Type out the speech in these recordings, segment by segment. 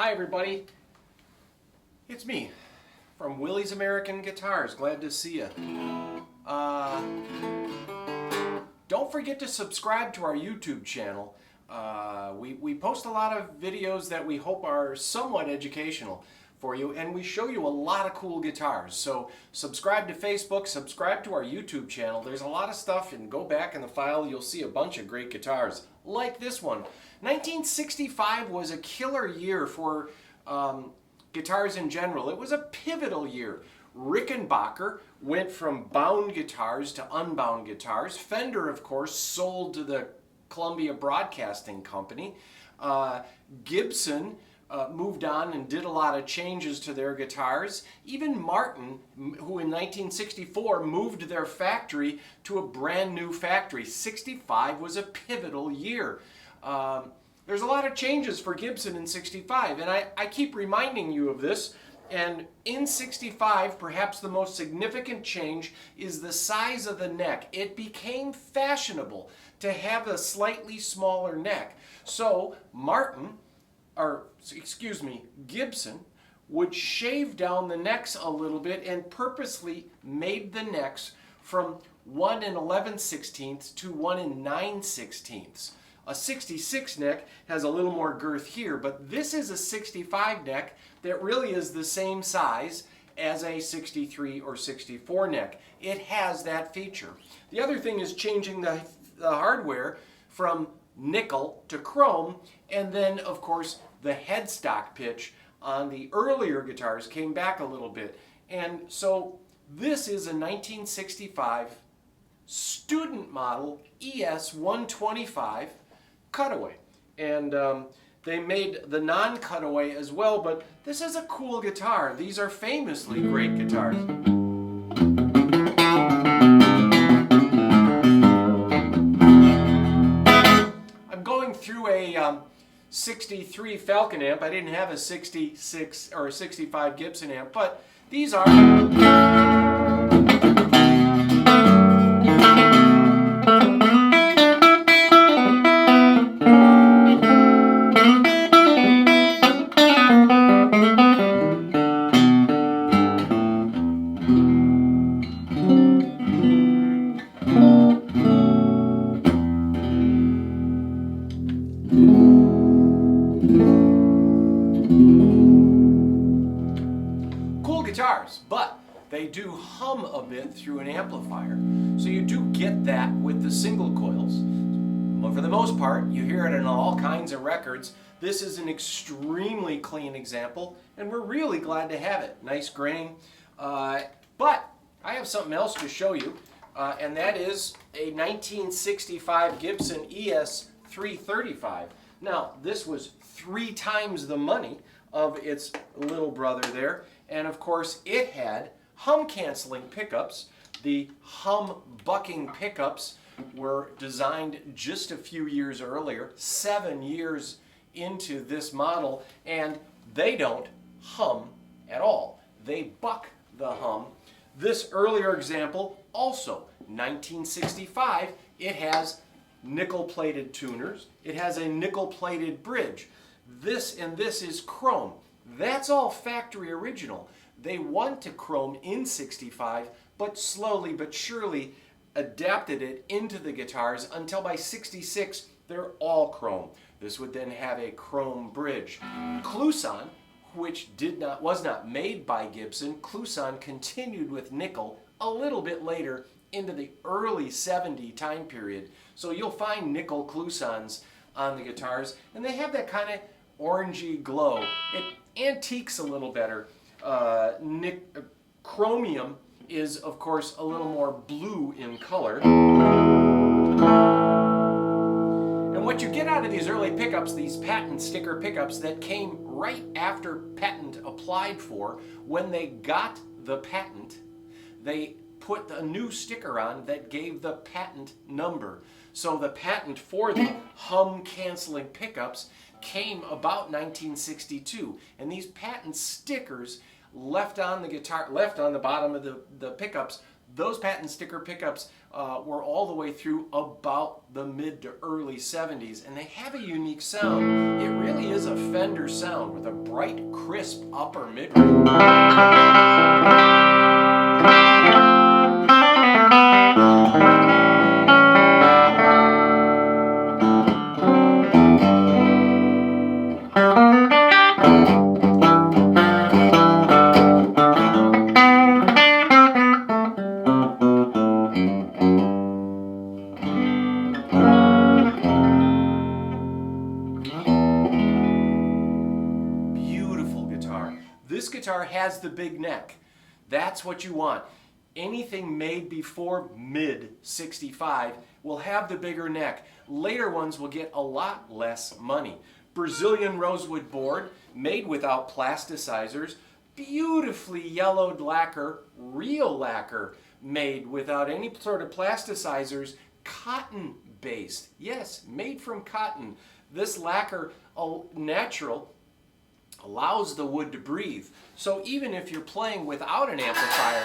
Hi everybody, it's me from Willie's American Guitars. Glad to see you. Don't forget to subscribe to our YouTube channel. We post a lot of videos that we hope are somewhat educational for you, and we show you a lot of cool guitars. So subscribe to Facebook, subscribe to our YouTube channel. There's a lot of stuff, and go back in the file, you'll see a bunch of great guitars like this one. 1965 was a killer year for guitars in general. It was a pivotal year. Rickenbacker went from bound guitars to unbound guitars. Fender, of course, sold to the Columbia Broadcasting Company. Gibson moved on and did a lot of changes to their guitars. Even Martin, who in 1964 moved their factory to a brand new factory. 65 was a pivotal year. There's a lot of changes for Gibson in 65, and I keep reminding you of this. And in 65, perhaps the most significant change is the size of the neck. It became fashionable to have a slightly smaller neck. So Gibson would shave down the necks a little bit and purposely made the necks from 1 11/16 to 1 9/16. A 66 neck has a little more girth here, but this is a 65 neck that really is the same size as a 63 or 64 neck. It has that feature. The other thing is changing the hardware from nickel to chrome, and then of course the headstock pitch on the earlier guitars came back a little bit. And so this is a 1965 student model ES 125 cutaway, and they made the non-cutaway as well, but this is a cool guitar. These are famously great guitars. I'm going through a 63 Falcon amp. I didn't have a 66 or a 65 Gibson amp, but these are guitars, but they do hum a bit through an amplifier. So you do get that with the single coils. But for the most part, you hear it in all kinds of records. This is an extremely clean example, and we're really glad to have it. Nice grain. But I have something else to show you, and that is a 1965 Gibson ES 335. Now, this was 3 times the money of its little brother there. And of course, it had hum-canceling pickups. The hum-bucking pickups were designed just a few years earlier, 7 years into this model, and they don't hum at all. They buck the hum. This earlier example, also 1965, it has nickel-plated tuners. It has a nickel-plated bridge. This and this is chrome. That's all factory original. They went to chrome in 65, but slowly but surely adapted it into the guitars until by 66, they're all chrome. This would then have a chrome bridge. Kluson, which was not made by Gibson, Kluson continued with nickel a little bit later into the early 70 time period. So you'll find nickel Klusons on the guitars, and they have that kind of orangey glow. It antiques a little better. Chromium is, of course, a little more blue in color. And what you get out of these early pickups, these patent sticker pickups that came right after patent applied for, when they got the patent, they put a new sticker on that gave the patent number. So the patent for the hum-canceling pickups came about 1962, and these patent stickers left on the guitar, left on the bottom of the pickups, those patent sticker pickups were all the way through about the mid to early 70s, and they have a unique sound. It really is a Fender sound with a bright, crisp upper mid-range. This guitar has the big neck. That's what you want. Anything made before mid 65 will have the bigger neck. Later ones will get a lot less money. Brazilian rosewood board, made without plasticizers, beautifully yellowed lacquer, real lacquer, made without any sort of plasticizers, cotton based. Yes, made from cotton. This lacquer, natural, allows the wood to breathe. So even if you're playing without an amplifier,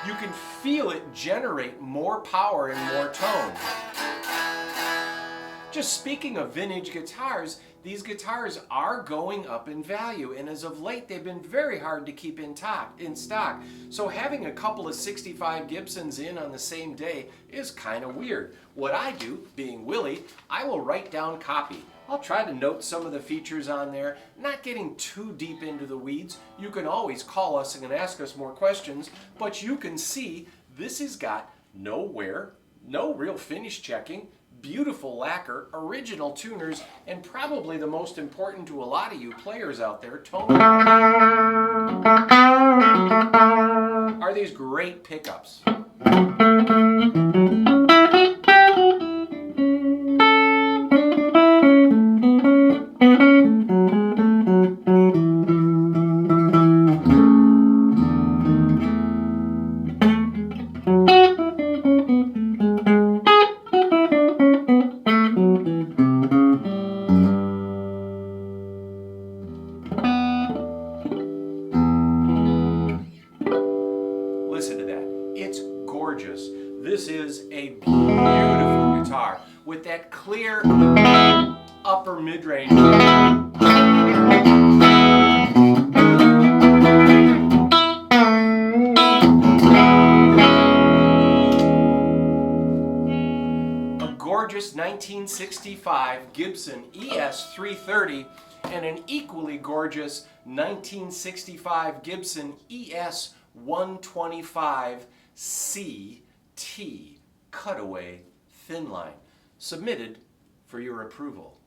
you can feel it generate more power and more tone. Just speaking of vintage guitars, these guitars are going up in value, and as of late they've been very hard to keep in stock. So having a couple of 65 Gibsons in on the same day is kind of weird. What I do, being Willie, I will write down copy. I'll try to note some of the features on there, not getting too deep into the weeds. You can always call us and ask us more questions, but you can see this has got no wear, no real finish checking, beautiful lacquer, original tuners, and probably the most important to a lot of you players out there, tone, are these great pickups. Listen to that. It's gorgeous. This is a beautiful guitar with that clear upper mid-range. A gorgeous 1965 Gibson ES 330 and an equally gorgeous 1965 Gibson ES 125 CT cutaway thin line, submitted for your approval.